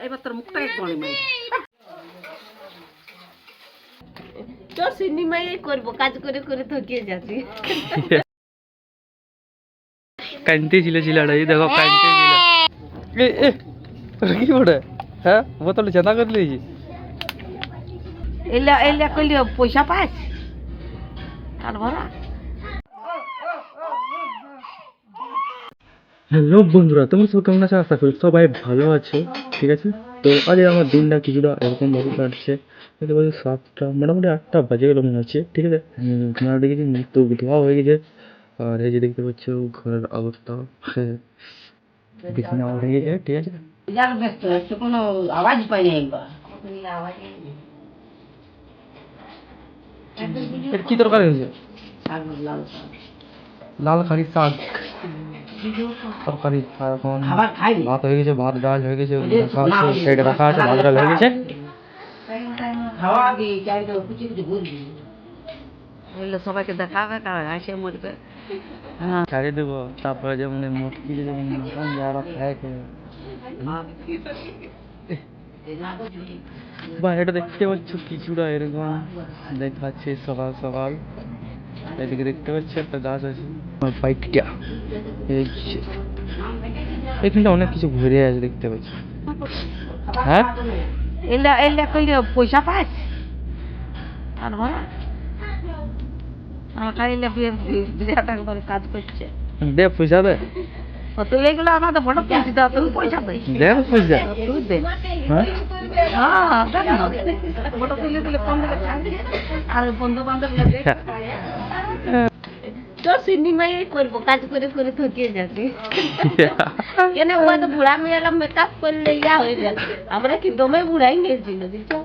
এবার তোর মুখটাকে করে মারি তোর সিনেমাই করবো কাজ করে করে থকিয়ে যাচ্ছি কানতে ছিল ছিলাটা এই দেখো কানতে ছিল কি বড় হ্যাঁ বোতল চেতা করে লিয়েছি এলা এলা কইলে পয়সা পাস আর ভরা হ্যালো বন্ধুরা, তোমরা সব কেমন আছো? আশা করি সবাই ভালো আছে। ঠিক আছে, তো আজ আমার দিনটা কিছুটা এরকম ভাবে কাটছে। দেখতে পাচ্ছি 7টা মোটামুটি 8টা বাজে গেল মনে হচ্ছে। ঠিক আছে, তোমার দেখেছি মুখ তো ধোয়া হয়ে গেছে। আর এই যে দেখতে পাচ্ছ ঘরের অবস্থা, বিছানা হয়ে গেছে। ঠিক আছে, যার ব্যস্ত আছে কোনো আওয়াজ পাই না একবার এটা কি তরকারি হয়েছে? শাক লাল শাক লাল খাড়ি শাক তরকারি। আর এখন খাবার খাই ভাত হয়ে গেছে, ভাত ডাল হয়ে গেছে, সাইডে রাখা আছে, ভাত ডাল হয়ে গেছে। খাওয়া দিয়ে চাইলে কুচি কুচি ঘুরবি এগুলো সবাইকে দেখাবে কারণ আসে মরবে হ্যাঁ ছাড়িয়ে দেবো। তারপরে যেমন মুটকি যেমন যারা খায় বা এটা দেখতে পাচ্ছ কিছুটা এরকম দেখাচ্ছে সকাল সকাল। এদিকে দেখতে পাচ্ছি একটা গাছ আছে, বাইকটা এখানটা অনেক কিছু ঘুরে আছে দেখতে পাচ্ছি। হ্যাঁ এলা এলা কইলে পয়সা পাস আর ভরা আমার খাইলে বিরাট একবার কাজ করছে দে পয়সা দে, কত এগুলো আমাদের ফটো তুলছি দাও তুমি পয়সা দেই দে পয়সা। তুই দে হ্যাঁ হ্যাঁ দেখ না ফটো তুলে তুলে ফোন দিলে আর বন্ধু বান্ধব লাগে তোর সিনেমাই করবো কাজ করে করে থকিয়ে যাচ্ছি কেন ওই তো বুড়া মেয়েরা মেকআপ করলে ইয়া হয়ে যায় আমরা কি দমে বুড়াই গেছিল বুঝছো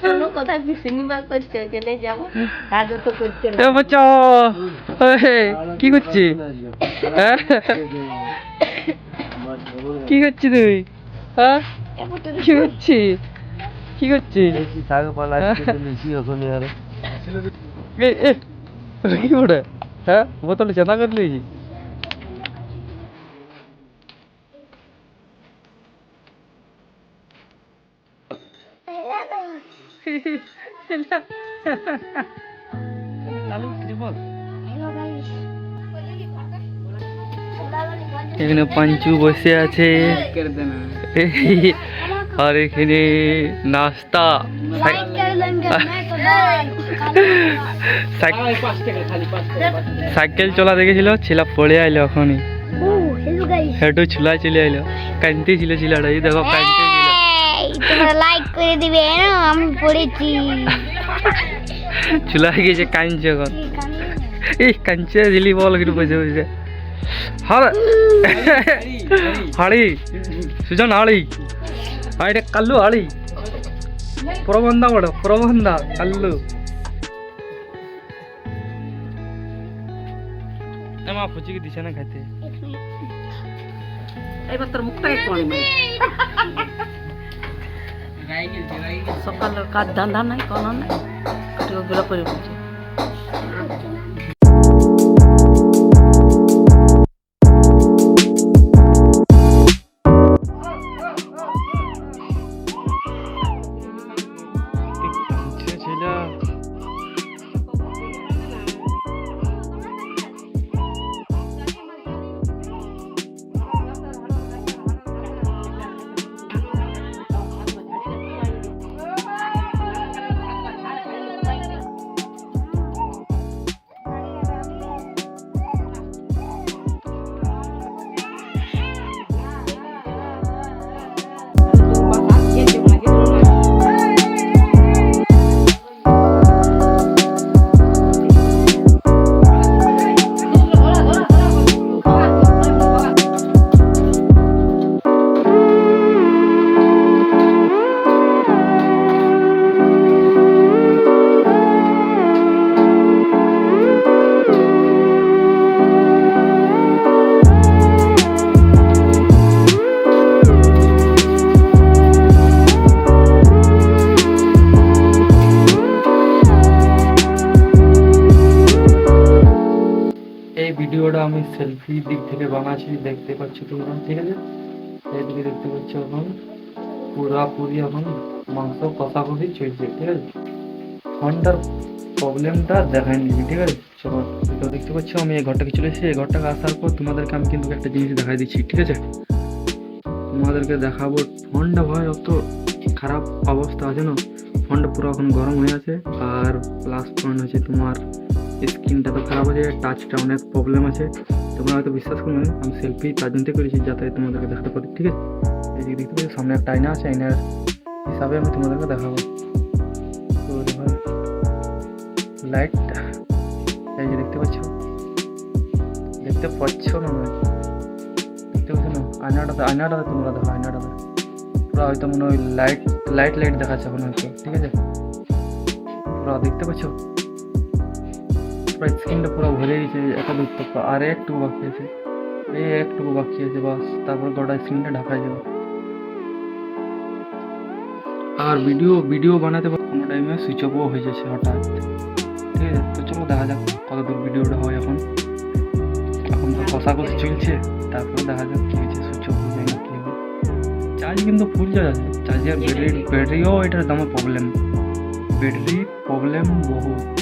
কোনো কথা কি সিনেমা করছে কেন যাবো কাজও তো করছে না বাচ্চা কি করছি? কি করছি তুই? হ্যাঁ কি করছি? কি করছিস? কি বটে? হ্যাঁ বোতলে চেতা করে লিয়েছি। এখানে পাঞ্চু বসে আছে আর এখানে নাস্তা সাইকেল চলা দেখেছিল, ছেলা পড়ে আইলো এখনই হেঁটু ছুলা চলে আইলো। কানতে ছিল ছিলাটা এই দেখো কানতে ছিল। তোমরা লাইক করে দিবে আমি পড়েছি চুলা হয়ে গেছে কানছে এখন। এই কানছে দিলি বল একটু বসে বসে হাড়ি সুজন হাড়ি আর এটা কাল্লু হাড়ি প্রবন্ধা বড় প্রবন্ধা কাল্লু মা ফুচিকে দিছে না খাইতে এবার তোর মুখটাকে করে মারি সকালের কাজ ধান্দা নাই কোনো নাই ওগুলো করে বলছে ভিডিওটা আমি সেলফি দিক থেকে বানাচ্ছি, দেখতে পাচ্ছ তোমরা। ঠিক আছে, এইদিকে দেখতে পাচ্ছ এখন পুরাপুরি এখন মাংস কষাকষি চলছে, ঠিক আছে। ফোনটার প্রবলেমটা দেখাই নিবি, ঠিক আছে। চলো, তো দেখতে পাচ্ছ আমি এই ঘরটাকে চলে এসেছি। এই ঘরটাকে আসার পর তোমাদেরকে আমি কিন্তু একটা জিনিস দেখাই দিচ্ছি, ঠিক আছে। তোমাদেরকে দেখাবো ফোনটা ভাই অত খারাপ অবস্থা আছে না, ফোনটা পুরো এখন গরম হয়ে আছে। আর প্লাস পয়েন্ট হচ্ছে তোমার স্ক্রিনটা তো খারাপ আছে, টাচটা অনেক প্রবলেম আছে। তোমরা হয়তো বিশ্বাস করবে না, আমি সেলফি তার জন্য করেছি যাতে তোমাদেরকে দেখাতে পারি, ঠিক আছে। এই যে দেখতে পাচ্ছি সামনে একটা আয়না আছে, আয়নার হিসাবে আমি তোমাদেরকে দেখাবো। তো ভাই লাইট, এই যে দেখতে পাচ্ছ না, দেখতে পাচ্ছ না আয়নাটাতে তোমরা দেখো, আয়নাটাতে পুরো হয়তো মনে হয় লাইট দেখাচ্ছে এখন হয়তো, ঠিক আছে। পুরো দেখতে পাচ্ছ পুরো স্ক্রিনটা পুরো ভরে গেছে, একটা দেখতে আর একটুকু বাকি আছে, একটুকু বাকি আছে বাস, তারপর গোটা স্ক্রিনটা ঢাকা যাবে। আর ভিডিও বানাতে কোনো টাইমে সুইচ অফও হয়ে যাচ্ছে হঠাৎ, ঠিক আছে। তো চলো দেখা যাক কত দূর ভিডিওটা হয়। এখন তো কষাকষি চলছে, তারপরে দেখা যাক কী হয়েছে, সুইচ অফ হয়ে যায় না কী হবে। চার্জ কিন্তু ফুল চার্জ আছে, চার্জের ব্যাটারিও এটার দামে প্রবলেম, ব্যাটারি প্রবলেম বহুত।